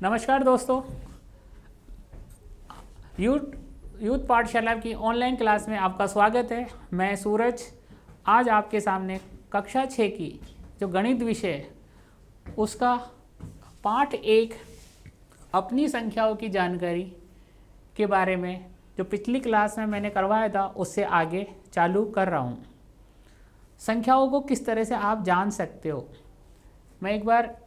नमस्कार दोस्तों, यूथ पाठशाला की ऑनलाइन क्लास में आपका स्वागत है। मैं सूरज आज आपके सामने कक्षा 6 की जो गणित विषय है उसका पाठ 1 अपनी संख्याओं की जानकारी के बारे में जो पिछली क्लास में मैंने करवाया था उससे आगे चालू कर रहा हूँ। संख्याओं को किस तरह से आप जान सकते हो, मैं एक बार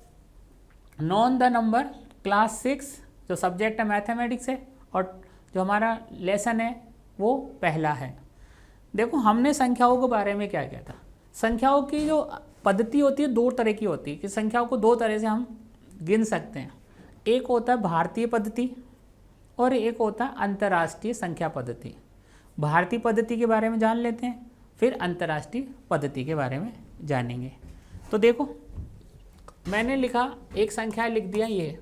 नॉन द नंबर क्लास 6 जो सब्जेक्ट है मैथमेटिक्स है और जो हमारा लेसन है वो पहला है। देखो हमने संख्याओं के बारे में क्या किया था। संख्याओं की जो पद्धति होती है दो तरह की होती है कि संख्याओं को दो तरह से हम गिन सकते हैं। एक होता है भारतीय पद्धति और एक होता है अंतर्राष्ट्रीय संख्या पद्धति। भारतीय पद्धति के बारे में जान लेते हैं, फिर अंतर्राष्ट्रीय पद्धति के बारे में जानेंगे। तो देखो मैंने लिखा, एक संख्या लिख दिया ये।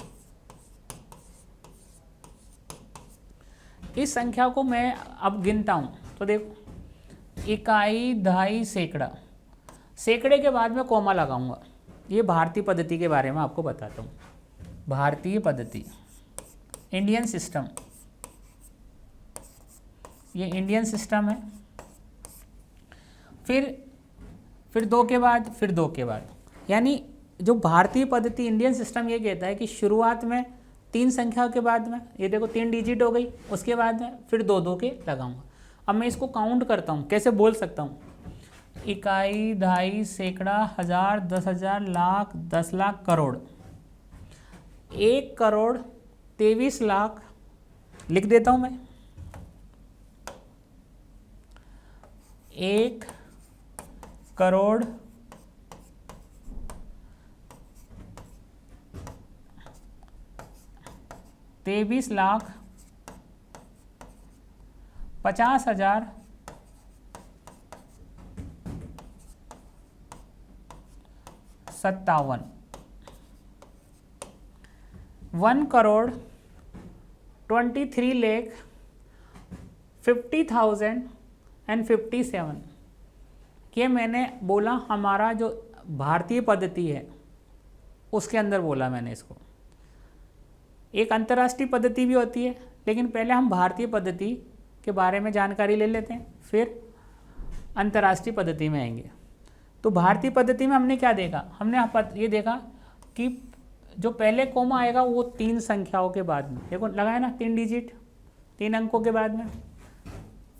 इस संख्या को मैं अब गिनता हूँ तो देखो इकाई, दहाई, सैकड़ा। सैकड़े के बाद में कॉमा लगाऊंगा। ये भारतीय पद्धति के बारे में आपको बताता हूँ। भारतीय पद्धति, इंडियन सिस्टम, ये इंडियन सिस्टम है। फिर दो के बाद, फिर दो के बाद, यानी जो भारतीय पद्धति इंडियन सिस्टम ये कहता है कि शुरुआत में 3 संख्याओं के बाद में, ये देखो 3 डिजिट हो गई, उसके बाद में फिर दो दो के लगाऊंगा। अब मैं इसको काउंट करता हूँ, कैसे बोल सकता हूँ। इकाई, दहाई, सैकड़ा, हजार, 10,000, लाख, 10 लाख, करोड़। 1 करोड़ 23 लाख लिख देता हूँ मैं। 1 करोड़ 23 लाख 50,000 57। 1 करोड़ 23 लाख 50,057। ये मैंने बोला हमारा जो भारतीय पद्धति है उसके अंदर बोला मैंने इसको। एक अंतर्राष्ट्रीय पद्धति भी होती है, लेकिन पहले हम भारतीय पद्धति के बारे में जानकारी ले लेते हैं, फिर अंतर्राष्ट्रीय पद्धति में आएंगे। तो भारतीय पद्धति में हमने क्या देखा, हमने ये देखा कि जो पहले कोमा आएगा वो 3 संख्याओं के बाद में, देखो लगाया ना 3 डिजिट, 3 अंकों के बाद में,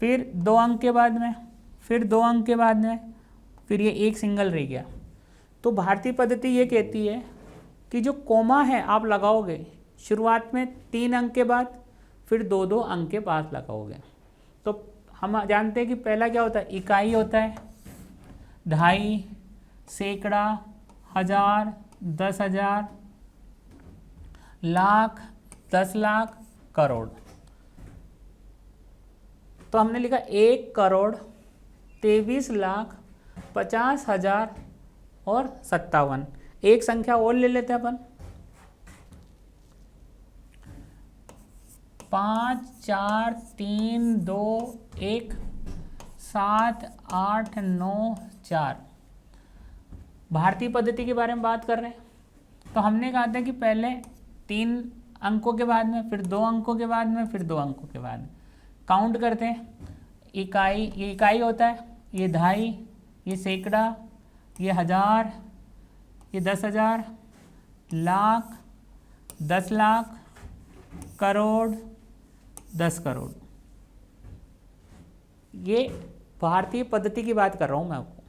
फिर 2 अंक के बाद में, फिर 2 अंक के बाद में, फिर ये एक सिंगल रह गया। तो भारतीय पद्धति ये कहती है कि जो कोमा है आप लगाओगे शुरुआत में 3 अंक के बाद, फिर 2-2 अंक के पास लगाओगे। तो हम जानते हैं कि पहला क्या होता है, इकाई होता है, दहाई, सैकड़ा, हजार, 10,000, लाख, 10 लाख, करोड़। तो हमने लिखा 1 करोड़ 23 लाख 50,000 और 57। एक संख्या और ले लेते हैं अपन, 5 4 3 2 1 7 8 9 4। भारतीय पद्धति के बारे में बात कर रहे हैं। तो हमने कहा था कि पहले 3 अंकों के बाद में, फिर 2 अंकों के बाद में, फिर 2 अंकों के बाद में। काउंट करते हैं। इकाई, ये इकाई होता है, ये दहाई, ये सैकड़ा, ये हजार, ये 10,000, लाख, 10 लाख, करोड़, 10 करोड़। ये भारतीय पद्धति की बात कर रहा हूँ मैं आपको।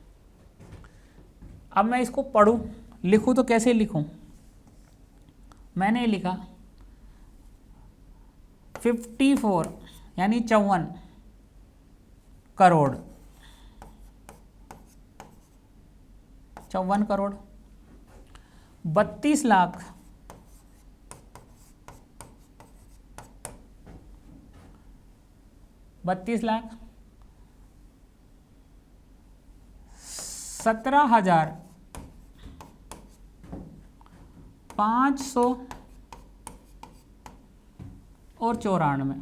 अब मैं इसको पढ़ूँ, लिखूँ तो कैसे लिखूँ। मैंने लिखा 54 यानी 54 करोड़, 54 करोड़, 32 लाख 32 लाख, 17,500 और 94।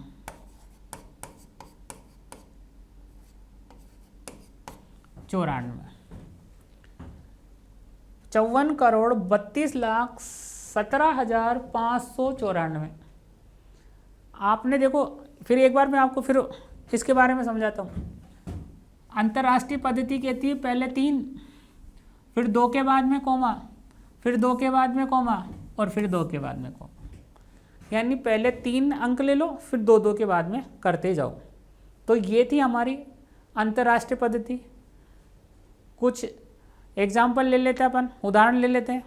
54 करोड़ 32 लाख 17,594। आपने देखो, फिर एक बार मैं आपको फिर इसके बारे में समझाता हूँ। अंतर्राष्ट्रीय पद्धति कहती है पहले 3, फिर 2 के बाद में कॉमा, फिर 2 के बाद में कॉमा और फिर 2 के बाद में कॉमा। यानी पहले 3 अंक ले लो, फिर 2 के बाद में करते जाओ। तो ये थी हमारी अंतर्राष्ट्रीय पद्धति। कुछ एग्जाम्पल ले लेते हैं अपन, उदाहरण ले लेते हैं,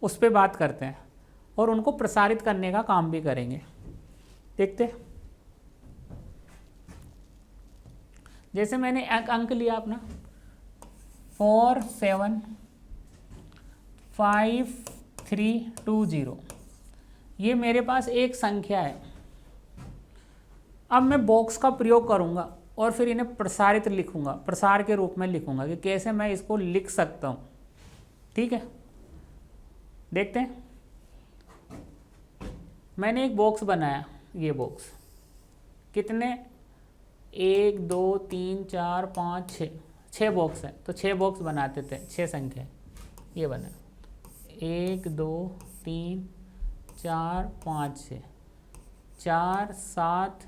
उस पर बात करते हैं और उनको प्रसारित करने का काम भी करेंगे। देखते हैं। जैसे मैंने एक अंक लिया अपना 4755320, ये मेरे पास एक संख्या है। अब मैं बॉक्स का प्रयोग करूंगा और फिर इन्हें प्रसारित लिखूंगा, प्रसार के रूप में लिखूंगा कि कैसे मैं इसको लिख सकता हूं। ठीक है, देखते हैं। मैंने एक बॉक्स बनाया, ये बॉक्स कितने 1 2 3 4 5 6 बॉक्स है। तो 6 बॉक्स बनाते थे, 6 संख्या ये बना 1 2 3 4 5 6 4 7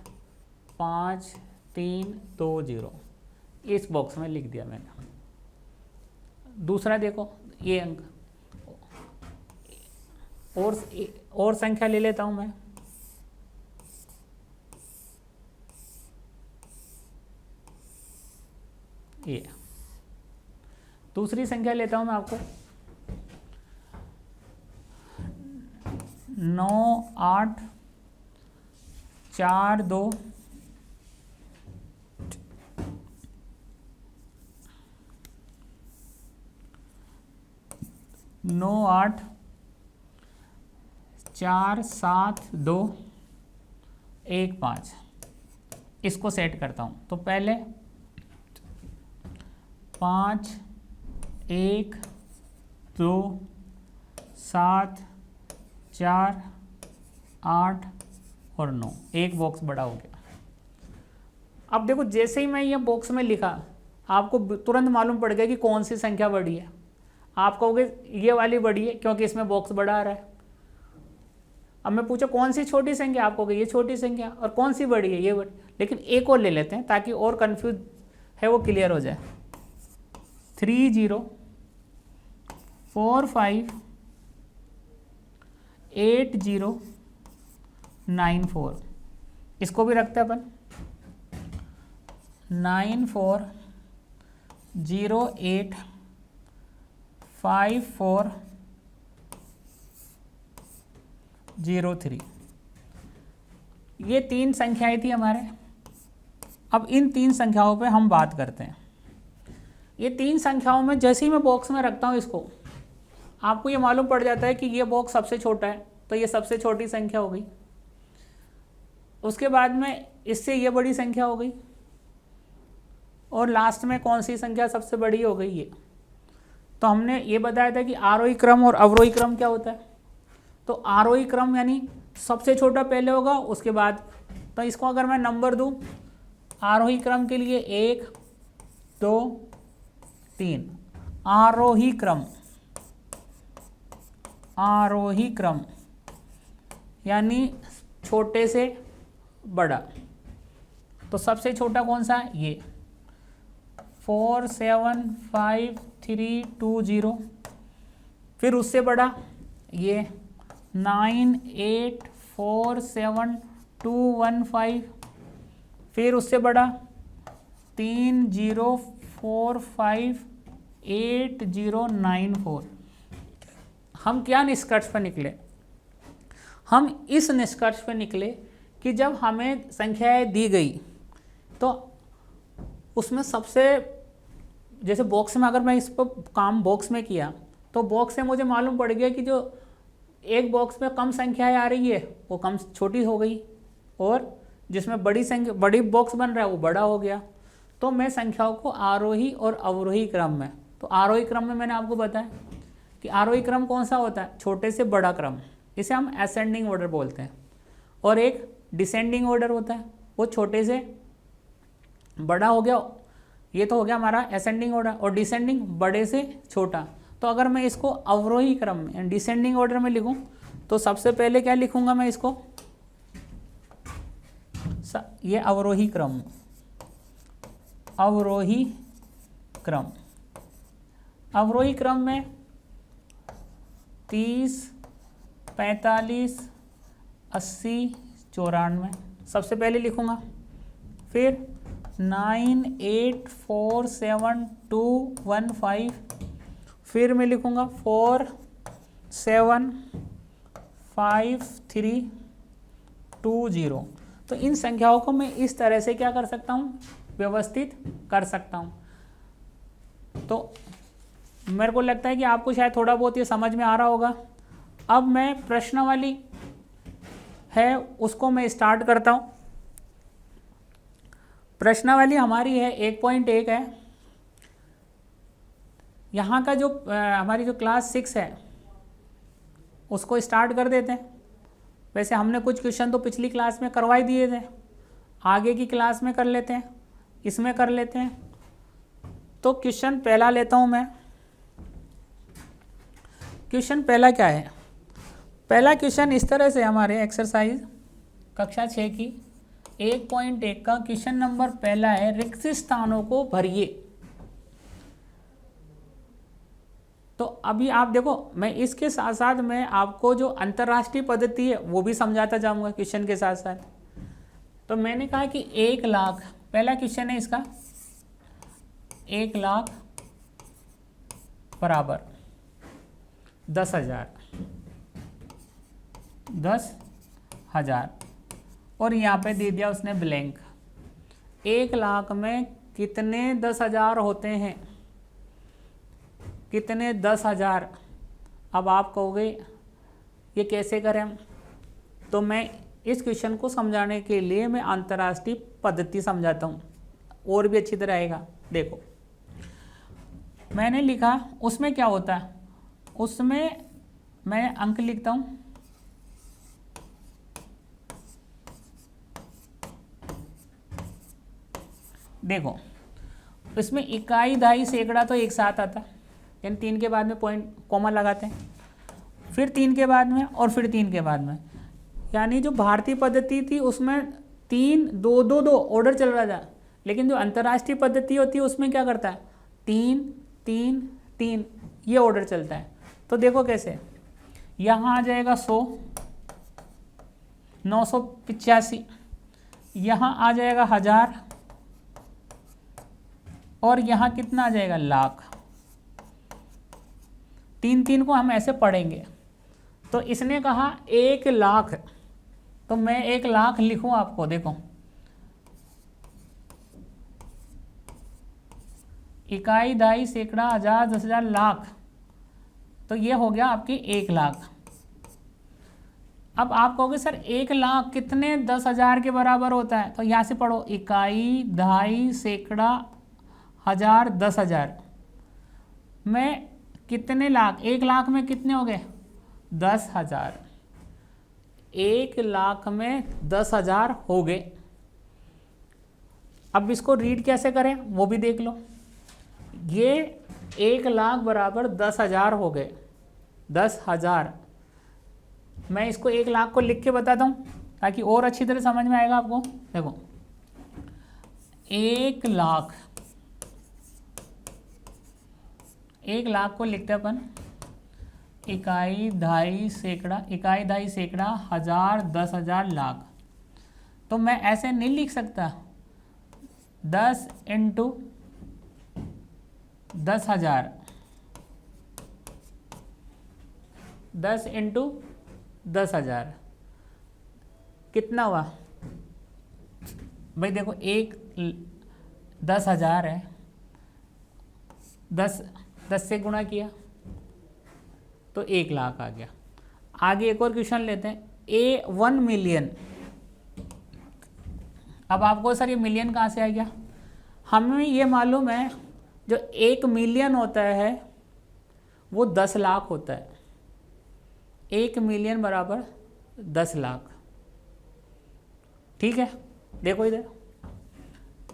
5 3 2 0, इस बॉक्स में लिख दिया मैंने। दूसरा देखो, ये अंक और संख्या ले लेता हूं मैं। ये दूसरी संख्या लेता हूं मैं आपको 9 8 4 2 9 8 4 7 2 1 5, इसको सेट करता हूं। तो पहले 5 1 2 7 4 8 और 9, एक बॉक्स बड़ा हो गया। अब देखो, जैसे ही मैं ये बॉक्स में लिखा, आपको तुरंत मालूम पड़ गया कि कौन सी संख्या बड़ी है। आप कहोगे ये वाली बड़ी है क्योंकि इसमें बॉक्स बड़ा आ रहा है। अब मैं पूछा कौन सी छोटी संख्या, आप कहोगे ये छोटी संख्या, और कौन सी बड़ी है, ये बड़ी। लेकिन एक और ले लेते हैं ताकि और कंफ्यूज है वो क्लियर हो जाए। 3 0 4 5 8 0 9 4, इसको भी रखते हैं अपन 9 4 0 8 5 4 0 3। ये 3 संख्याएं थी हमारे। अब इन 3 संख्याओं पे हम बात करते हैं। ये 3 संख्याओं में जैसे ही मैं बॉक्स में रखता हूँ इसको, आपको ये मालूम पड़ जाता है कि ये बॉक्स सबसे छोटा है, तो ये सबसे छोटी संख्या हो गई। उसके बाद में इससे ये बड़ी संख्या हो गई, और लास्ट में कौन सी संख्या सबसे बड़ी हो गई, ये। तो हमने ये बताया था कि आरोही क्रम और अवरोही क्रम क्या होता है। तो आरोही क्रम यानी सबसे छोटा पहले होगा, उसके बाद, तो इसको अगर मैं नंबर दूं आरोही क्रम के लिए 1 2 3, आरोही क्रम, आरोही क्रम यानी छोटे से बड़ा। तो सबसे छोटा कौन सा है, ये 4 7 5 3 2 0। फिर उससे बड़ा ये 9 8 4 7 2 1 5। फिर उससे बड़ा 3 0 4 5 8 0 9 4। हम क्या निष्कर्ष पर निकले? हम इस निष्कर्ष पर निकले कि जब हमें संख्याएं दी गई तो उसमें सबसे, जैसे बॉक्स में अगर मैं इस पर काम बॉक्स में किया तो बॉक्स से मुझे मालूम पड़ गया कि जो एक बॉक्स में कम संख्याएं आ रही है वो कम छोटी हो गई, और जिसमें बड़ी संख्या, बड़ी बॉक्स बन रहा है वो बड़ा हो गया। तो मैं संख्याओं को आरोही और अवरोही क्रम में, तो आरोही क्रम में मैंने आपको बताया कि आरोही क्रम कौन सा होता है, छोटे से बड़ा क्रम, इसे हम असेंडिंग ऑर्डर बोलते हैं। और एक डिसेंडिंग ऑर्डर होता है, वो छोटे से बड़ा हो गया, ये तो हो गया हमारा असेंडिंग ऑर्डर, और डिसेंडिंग बड़े से छोटा। तो अगर मैं इसको अवरोही क्रम में डिसेंडिंग ऑर्डर में लिखूं तो सबसे पहले क्या लिखूंगा मैं इसको, ये अवरोही क्रम, अवरोही क्रम, अवरोही क्रम में 30, 45, 80, 94 सबसे पहले लिखूंगा। फिर 9, 8, 4, 7, 2, 1, 5, फिर मैं लिखूंगा 4, 7, 5, 3, 2, 0। तो इन संख्याओं को मैं इस तरह से क्या कर सकता हूँ, व्यवस्थित कर सकता हूँ। तो मेरे को लगता है कि आपको शायद थोड़ा बहुत ये समझ में आ रहा होगा। अब मैं प्रश्नावली है उसको मैं स्टार्ट करता हूँ। प्रश्नावली हमारी है 1.1 है। यहाँ का जो हमारी जो क्लास 6 है उसको स्टार्ट कर देते हैं। वैसे हमने कुछ क्वेश्चन तो पिछली क्लास में करवा ही दिए थे, आगे की क्लास में कर लेते हैं, इसमें कर लेते हैं। तो क्वेश्चन पहला लेता हूँ मैं। क्वेश्चन पहला क्या है, पहला क्वेश्चन इस तरह से हमारे एक्सरसाइज कक्षा 6 की 1.1 का क्वेश्चन नंबर पहला है, रिक्त स्थानों को भरिए। तो अभी आप देखो, मैं इसके साथ साथ मैं आपको जो अंतर्राष्ट्रीय पद्धति है वो भी समझाता जाऊंगा क्वेश्चन के साथ साथ। तो मैंने कहा कि 1 लाख, पहला क्वेश्चन है इसका, 1 लाख बराबर 10,000, 10,000 और यहाँ पे दे दिया उसने ब्लैंक। 1 लाख में कितने 10,000 होते हैं, कितने 10,000। अब आप कहोगे ये कैसे करें हम, तो मैं इस क्वेश्चन को समझाने के लिए मैं अंतर्राष्ट्रीय पद्धति समझाता हूँ और भी अच्छी तरह आएगा। देखो मैंने लिखा, उसमें क्या होता है, उसमें मैं अंक लिखता हूँ। देखो इसमें इकाई, दहाई, सैकड़ा तो एक साथ आता है, यानी 3 के बाद में पॉइंट कॉमा लगाते हैं, फिर 3 के बाद में और फिर 3 के बाद में। यानी जो भारतीय पद्धति थी उसमें 3, 2, 2, 2 ऑर्डर चल रहा था, लेकिन जो अंतर्राष्ट्रीय पद्धति होती है उसमें क्या करता है, 3, 3, 3 ये ऑर्डर चलता है। तो देखो कैसे, यहाँ आ जाएगा 100, 985, यहाँ आ जाएगा 1000 और यहाँ कितना आ जाएगा, लाख। 3 3 को हम ऐसे पढ़ेंगे। तो इसने कहा 1 लाख, तो मैं 1 लाख लिखूं आपको। देखो इकाई, दहाई, सैकड़ा, 1000, 10,000, लाख, तो ये हो गया आपकी 1 लाख। अब आप कहोगे सर 1 लाख कितने 10,000 के बराबर होता है, तो यहाँ से पढ़ो, इकाई, दहाई, सैकड़ा, 1000, 10,000 में कितने लाख, 1 लाख में कितने हो गए, 10,000। 1 लाख में 10,000 हो गए। अब इसको रीड कैसे करें वो भी देख लो। ये 1 लाख बराबर 10,000 हो गए, 10,000। मैं इसको 1 लाख को लिख के बताता हूँ ताकि और अच्छी तरह समझ में आएगा आपको। देखो 1 लाख, 1 लाख को लिखते अपन इकाई, दहाई, सैकड़ा, इकाई, दहाई, सैकड़ा, 1000, 10,000, लाख। तो मैं ऐसे नहीं लिख सकता 10 इंटू 10,000, 10 इंटू 10,000 कितना हुआ भाई। देखो 10,000 है, 10 से गुणा किया तो 1 लाख आ गया। आगे एक और क्वेश्चन लेते हैं, 1 मिलियन। अब आपको सर ये मिलियन कहाँ से आ गया, हमें ये मालूम है जो 1 मिलियन होता है वो 10 लाख होता है। 1 मिलियन बराबर 10 लाख। ठीक है, देखो इधर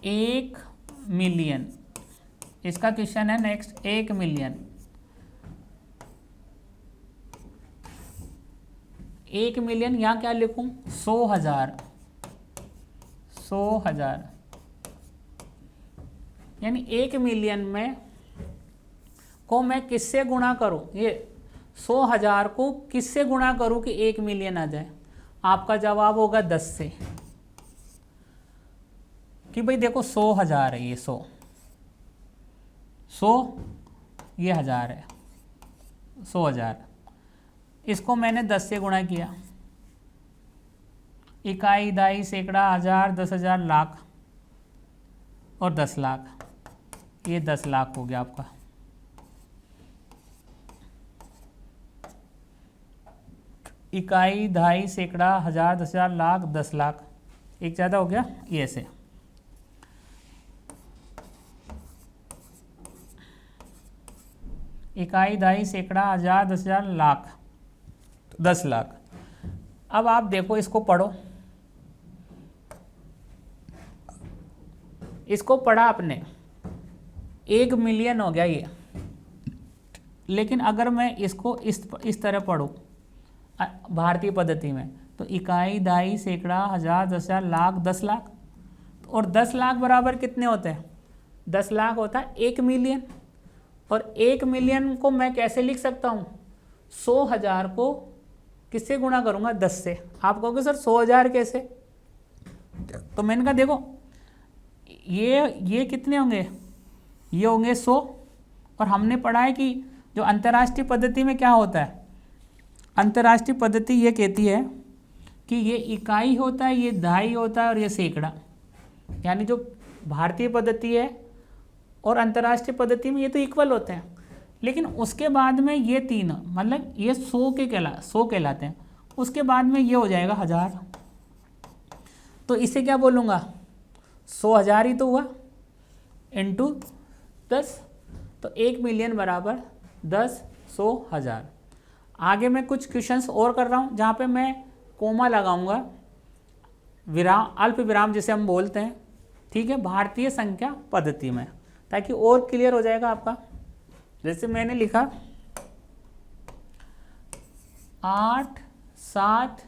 1 मिलियन, इसका क्वेश्चन है नेक्स्ट। 1 मिलियन 1 मिलियन, यहाँ क्या लिखूं, 100,000, 100,000, यानी 1 मिलियन में को मैं किससे गुणा करूं, ये 100,000 को किससे गुणा करूं कि 1 मिलियन आ जाए। आपका जवाब होगा 10 से, कि भाई देखो 100,000 है, ये 100 ये 1000 है, 100,000, इसको मैंने 10 से गुणा किया, इकाई, दाई, सैकड़ा, हजार, 10,000, लाख और 10 लाख, ये 10 लाख हो गया आपका। इकाई, दहाई, सैकड़ा, हजार, 10,000, लाख, 10 लाख, एक ज़्यादा हो गया, ये ऐसे। इकाई, दहाई, सैकड़ा, हजार, 10,000, लाख, 10 लाख। अब आप देखो, इसको पढ़ो, इसको पढ़ा आपने, 1 मिलियन हो गया ये। लेकिन अगर मैं इसको इस तरह पढ़ूँ भारतीय पद्धति में, तो इकाई, दहाई, सैकड़ा, हजार, 10,000, लाख, 10 लाख, और 10 लाख बराबर कितने होते हैं, 10 लाख होता है 1 मिलियन। और 1 मिलियन को मैं कैसे लिख सकता हूँ, 100,000 को किससे गुणा करूँगा, 10 से। आप कहोगे सर 100,000 कैसे, तो मैंने कहा देखो ये कितने होंगे, ये होंगे 100, और हमने पढ़ा है कि जो अंतर्राष्ट्रीय पद्धति में क्या होता है, अंतर्राष्ट्रीय पद्धति ये कहती है कि ये इकाई होता है, ये दहाई होता है और ये सैकड़ा, यानी जो भारतीय पद्धति है और अंतर्राष्ट्रीय पद्धति में ये तो इक्वल होते हैं। लेकिन उसके बाद में ये तीन, मतलब ये 100 कहलाते हैं, उसके बाद में ये हो जाएगा 1000, तो इसे क्या बोलूँगा, 100,000 ही तो हुआ इंटू 10, तो 1 मिलियन बराबर 10, 100,000। आगे मैं कुछ क्वेश्चंस और कर रहा हूँ जहाँ पे मैं कोमा लगाऊंगा, विराम, अल्प विराम जिसे हम बोलते हैं, ठीक है, भारतीय संख्या पद्धति में, ताकि और क्लियर हो जाएगा आपका। जैसे मैंने लिखा 8, 7,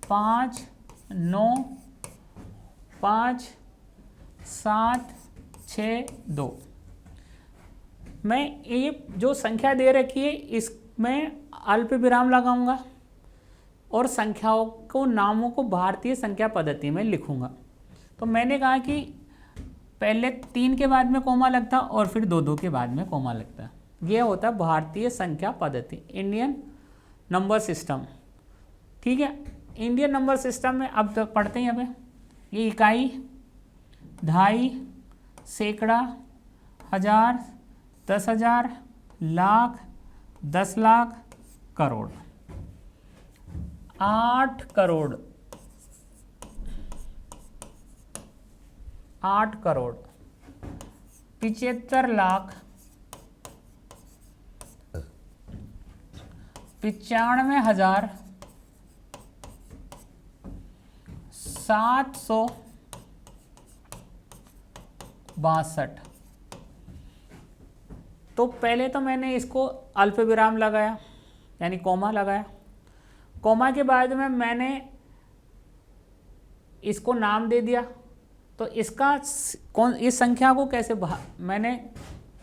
5, 9, 5, 7, 6, 2, मैं ये जो संख्या दे रखी है इसमें अल्प विराम लगाऊंगा और संख्याओं को, नामों को भारतीय संख्या पद्धति में लिखूंगा। तो मैंने कहा कि पहले 3 के बाद में कोमा लगता और फिर 2 के बाद में कोमा लगता, ये होता है भारतीय संख्या पद्धति, इंडियन नंबर सिस्टम, ठीक है। इंडियन नंबर सिस्टम में अब तक पढ़ते हैं यहाँ पे, ये इकाई, दहाई, सैकड़ा, हजार, 10,000, लाख, 10 लाख, करोड़, 8 करोड़, 8 करोड़, 75 लाख, 95,000, 762। तो पहले तो मैंने इसको अल्प विराम लगाया, यानी कोमा लगाया, कोमा के बाद में मैंने इसको नाम दे दिया। तो इसका कौन, इस संख्या को कैसे मैंने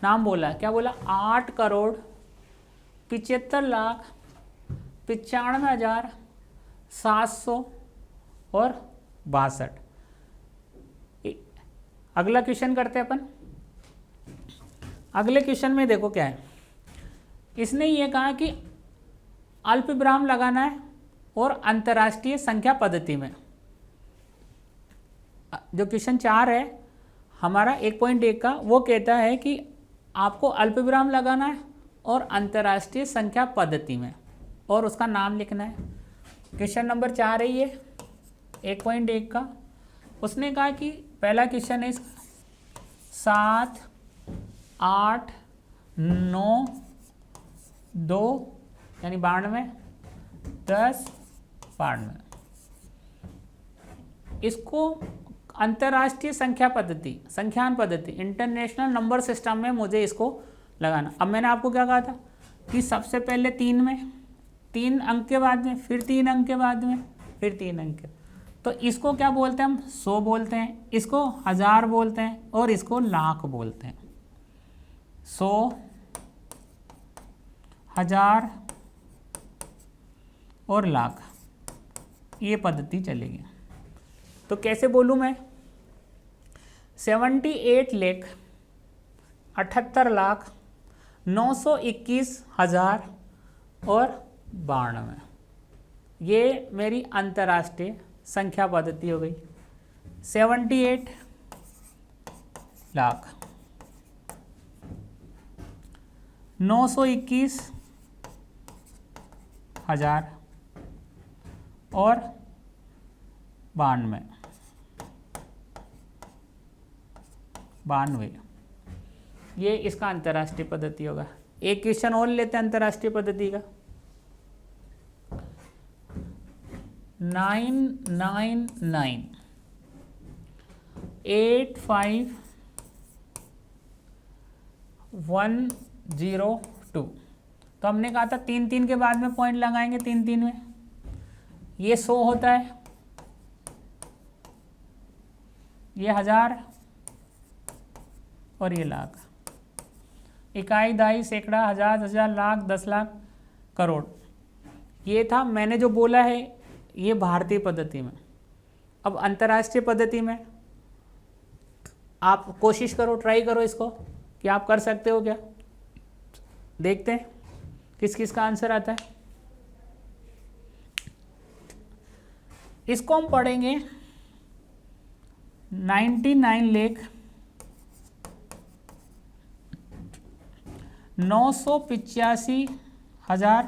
नाम बोला, क्या बोला, 8 करोड़ 75 लाख 95,762। अगला क्वेश्चन करते हैं अपन। अगले क्वेश्चन में देखो क्या है, इसने ये कहा कि अल्प विराम लगाना है और अंतर्राष्ट्रीय संख्या पद्धति में। जो क्वेश्चन 4 है हमारा 1.1 का, वो कहता है कि आपको अल्प विराम लगाना है और अंतर्राष्ट्रीय संख्या पद्धति में, और उसका नाम लिखना है। क्वेश्चन नंबर 4 है ये 1.1 का। उसने कहा कि पहला क्वेश्चन है 7, 8, 9, 2 यानी 92, 10, 92। इसको अंतर्राष्ट्रीय संख्या पद्धति, संख्यान पद्धति, इंटरनेशनल नंबर सिस्टम में मुझे इसको लगाना। अब मैंने आपको क्या कहा था कि सबसे पहले 3 में 3 अंक के बाद में, फिर 3 अंक के बाद में, फिर 3 अंक। तो इसको क्या बोलते हैं हम? 100 बोलते हैं, इसको 1000 बोलते हैं और इसको लाख बोलते हैं। 100, 1000 और लाख, ये पद्धति चलेगी। तो कैसे बोलूँ मैं? 78,78,921,000 और 92। ये मेरी अंतर्राष्ट्रीय संख्या पद्धति हो गई। 78 लाख, 921,000 और 92। ये इसका अंतर्राष्ट्रीय पद्धति होगा। एक क्वेश्चन और लेते हैं अंतर्राष्ट्रीय पद्धति का। 999,85,102। तो हमने कहा था 3-3 के बाद में पॉइंट लगाएंगे, 3-3 में। ये 100 होता है, ये 1000 और ये लाख। इकाई, दहाई, सैकड़ा, हजार, हजार, लाख, 10 लाख, करोड़। ये था मैंने जो बोला है, ये भारतीय पद्धति में। अब अंतर्राष्ट्रीय पद्धति में आप कोशिश करो, ट्राई करो इसको कि आप कर सकते हो क्या। देखते हैं किस किस का आंसर आता है। इसको हम पढ़ेंगे 99,985,000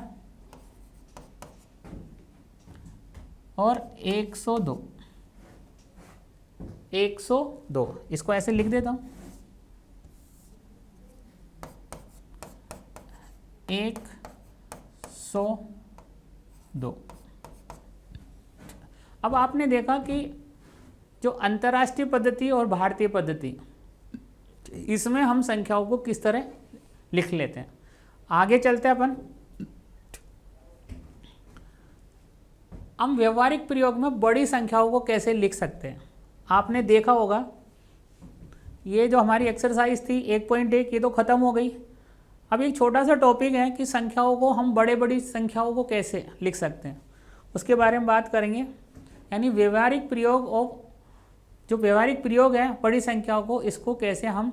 और 102। 102 इसको ऐसे लिख देता हूँ, 102। अब आपने देखा कि जो अंतर्राष्ट्रीय पद्धति और भारतीय पद्धति, इसमें हम संख्याओं को किस तरह लिख लेते हैं। आगे चलते हैं अपन। हम व्यवहारिक प्रयोग में बड़ी संख्याओं को कैसे लिख सकते हैं। आपने देखा होगा, ये जो हमारी एक्सरसाइज थी 1.1, ये तो ख़त्म हो गई। अब एक छोटा सा टॉपिक है कि संख्याओं को हम बड़ी संख्याओं को कैसे लिख सकते हैं, उसके बारे में बात करेंगे। यानी व्यवहारिक प्रयोग और जो व्यवहारिक प्रयोग है बड़ी संख्याओं को, इसको कैसे हम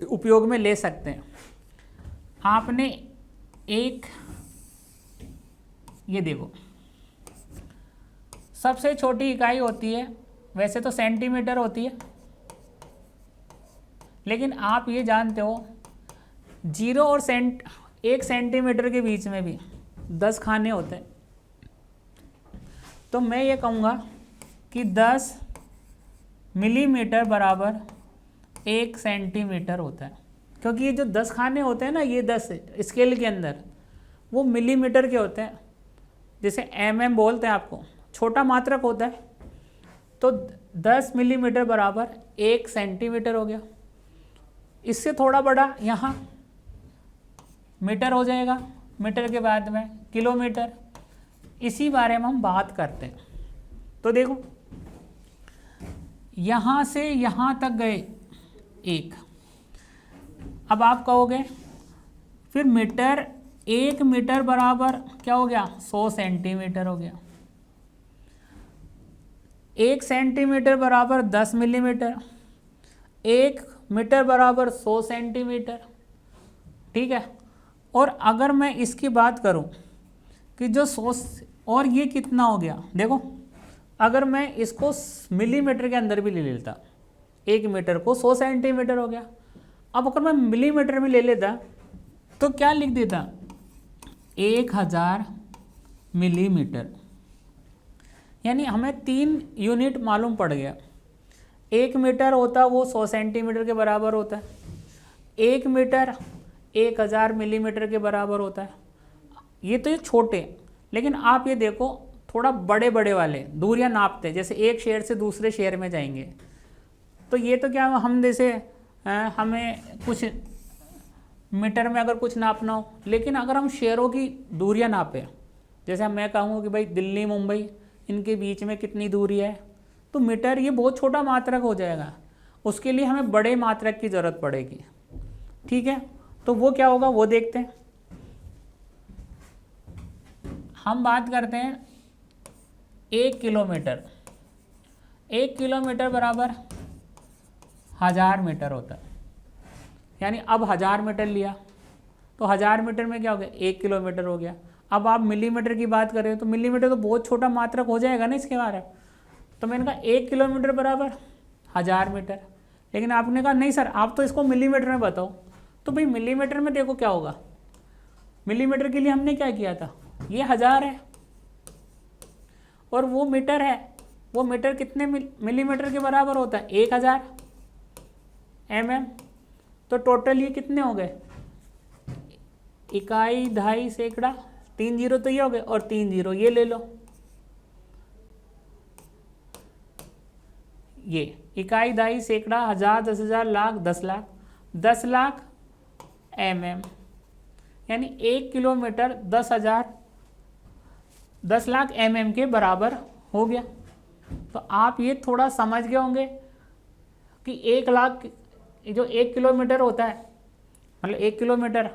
उपयोग में ले सकते हैं। आपने एक ये देखो, सबसे छोटी इकाई होती है, वैसे तो सेंटीमीटर होती है, लेकिन आप ये जानते हो 0 और 1 सेंटीमीटर के बीच में भी 10 खाने होते हैं। तो मैं ये कहूँगा कि 10 मिलीमीटर बराबर 1 सेंटीमीटर होता है, क्योंकि ये जो 10 खाने होते हैं ना, ये 10 स्केल के अंदर वो मिलीमीटर के होते हैं। जैसे mm बोलते हैं, आपको छोटा मात्रक होता है। तो 10 मिलीमीटर बराबर 1 सेंटीमीटर हो गया। इससे थोड़ा बड़ा यहाँ मीटर हो जाएगा, मीटर के बाद में किलोमीटर। इसी बारे में हम बात करते हैं। तो देखो, यहाँ से यहाँ तक गए 1। अब आप कहोगे फिर मीटर, 1 मीटर बराबर क्या हो गया? 100 सेंटीमीटर हो गया। 1 सेंटीमीटर बराबर 10 मिलीमीटर। 1 मीटर बराबर 100 सेंटीमीटर। ठीक है। और अगर मैं इसकी बात करूं कि जो 100 और ये कितना हो गया, देखो अगर मैं इसको मिलीमीटर के अंदर भी ले लेता, 1 मीटर को 100 सेंटीमीटर हो गया। अब अगर मैं मिलीमीटर में ले लेता तो क्या लिख देता? 1000 मिलीमीटर। यानी हमें 3 यूनिट मालूम पड़ गया। 1 मीटर होता वो 100 सेंटीमीटर के बराबर होता है। 1 मीटर 1000 मिलीमीटर के बराबर होता है। ये तो ये छोटे, लेकिन आप ये देखो थोड़ा बड़े बड़े वाले दूरियां नापते हैं। जैसे एक शहर से दूसरे शहर में जाएंगे तो ये तो क्या हम जैसे हमें कुछ मीटर में अगर कुछ नापना हो। लेकिन अगर हम शहरों की दूरियां नापें, जैसे मैं कहूँगा कि भाई दिल्ली मुंबई इनके बीच में कितनी दूरी है, तो मीटर ये बहुत छोटा मात्रक हो जाएगा, उसके लिए हमें बड़े मात्रक की ज़रूरत पड़ेगी। ठीक है, तो वो क्या होगा वो देखते हैं। हम बात करते हैं 1 किलोमीटर। 1 किलोमीटर बराबर 1000 मीटर होता है। यानी अब 1000 मीटर लिया तो 1000 मीटर में क्या हो गया, 1 किलोमीटर हो गया। अब आप मिलीमीटर की बात करें तो मिलीमीटर तो बहुत छोटा मात्रक हो जाएगा ना इसके बारे में। तो मैंने कहा 1 किलोमीटर बराबर 1000 मीटर। लेकिन आपने कहा नहीं सर आप तो इसको मिलीमीटर में बताओ। तो भाई मिलीमीटर में देखो क्या होगा, मिलीमीटर के लिए हमने क्या किया था, ये 1000 है और वो मीटर है, वो मीटर कितने मिलीमीटर के बराबर होता है, 1000 mm। तो टोटल ये कितने हो गए, इकाई, दहाई, सैकड़ा, 3 जीरो तो ये हो गए और 3 जीरो ये ले लो। ये इकाई, दहाई, सैकड़ा, 1000, 10,000, लाख, 10 लाख, 10 लाख mm। यानी 1 किलोमीटर 10 लाख mm के बराबर हो गया। तो आप ये थोड़ा समझ गए होंगे कि 1 लाख जो 1 किलोमीटर होता है, मतलब 1 किलोमीटर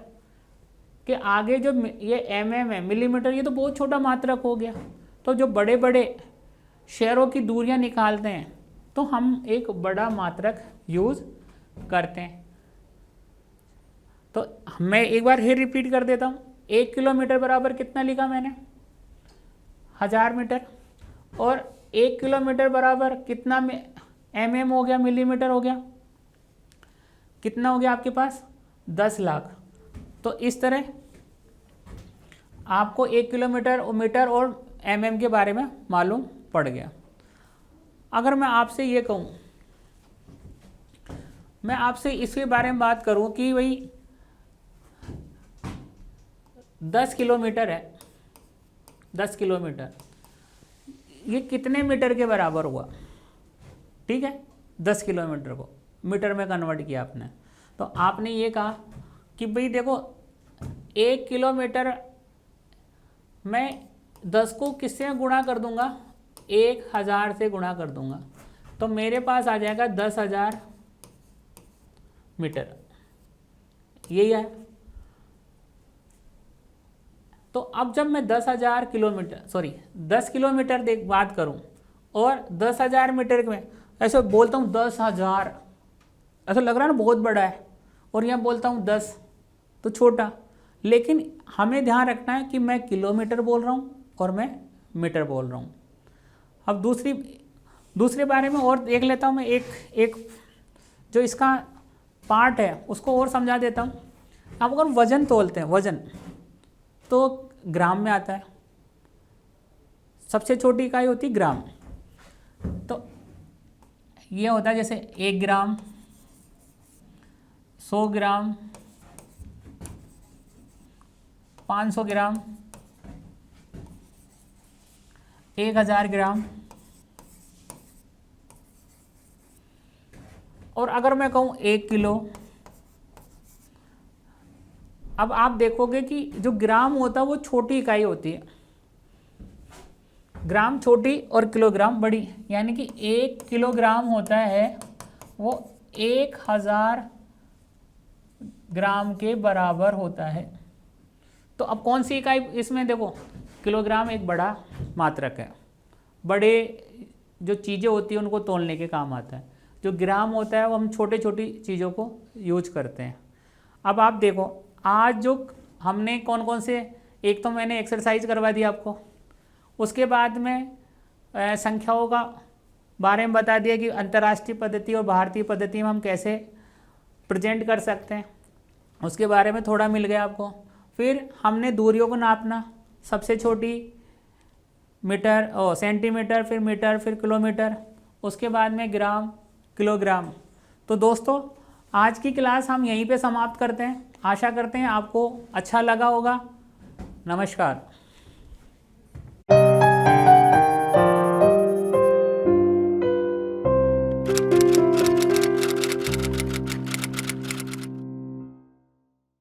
के आगे जो ये mm है, मिलीमीटर, ये तो बहुत छोटा मात्रक हो गया। तो जो बड़े बड़े शहरों की दूरियां निकालते हैं तो हम एक बड़ा मात्रक यूज़ करते हैं। तो मैं एक बार फिर रिपीट कर देता हूँ, 1 किलोमीटर बराबर कितना लिखा मैंने, 1000 मीटर। और 1 किलोमीटर बराबर कितना mm हो गया, मिलीमीटर हो गया, कितना हो गया आपके पास, 10 लाख। तो इस तरह आपको 1 किलोमीटर और मीटर और mm के बारे में मालूम पड़ गया। अगर मैं आपसे ये कहूँ, मैं आपसे इसके बारे में बात करूँ कि भाई 10 किलोमीटर है, 10 किलोमीटर ये कितने मीटर के बराबर हुआ, ठीक है, 10 किलोमीटर को मीटर में कन्वर्ट किया आपने। तो आपने ये कहा कि भाई देखो 1 किलोमीटर मैं 10 को किससे गुणा कर दूंगा, 1000 से गुणा कर दूंगा, तो मेरे पास आ जाएगा 10,000 मीटर, यही है। तो अब जब मैं 10,000 किलोमीटर, सॉरी 10 किलोमीटर बात करूं और 10,000 मीटर में ऐसे बोलता हूं 10,000, ऐसा लग रहा है ना बहुत बड़ा है, और यहाँ बोलता हूँ 10 तो छोटा। लेकिन हमें ध्यान रखना है कि मैं किलोमीटर बोल रहा हूँ और मैं मीटर बोल रहा हूँ। अब दूसरे बारे में और देख लेता हूँ मैं, एक जो इसका पार्ट है उसको और समझा देता हूँ। अब अगर वजन तोलते हैं, वजन तो ग्राम में आता है, सबसे छोटी इकाई होती है ग्राम। तो ये होता है जैसे 1 ग्राम, 100 ग्राम, 500 ग्राम, 1000 ग्राम। और अगर मैं कहूँ 1 किलो, अब आप देखोगे कि जो ग्राम होता है वो छोटी इकाई होती है, ग्राम छोटी और किलोग्राम बड़ी। यानी कि 1 किलोग्राम होता है वो 1000 ग्राम के बराबर होता है। तो अब कौन सी इकाई इसमें देखो, किलोग्राम एक बड़ा मात्रक है, बड़े जो चीज़ें होती हैं उनको तोलने के काम आता है। जो ग्राम होता है वो हम छोटे छोटी चीज़ों को यूज करते हैं। अब आप देखो आज जो हमने कौन कौन से, एक तो मैंने एक्सरसाइज करवा दी आपको, उसके बाद में संख्याओं का बारे में बता दिया कि अंतर्राष्ट्रीय पद्धति और भारतीय पद्धति में हम कैसे प्रेजेंट कर सकते हैं, उसके बारे में थोड़ा मिल गया आपको। फिर हमने दूरियों को नापना, सबसे छोटी मीटर और सेंटीमीटर, फिर मीटर, फिर किलोमीटर, उसके बाद में ग्राम, किलोग्राम। तो दोस्तों आज की क्लास हम यहीं पे समाप्त करते हैं। आशा करते हैं आपको अच्छा लगा होगा। नमस्कार।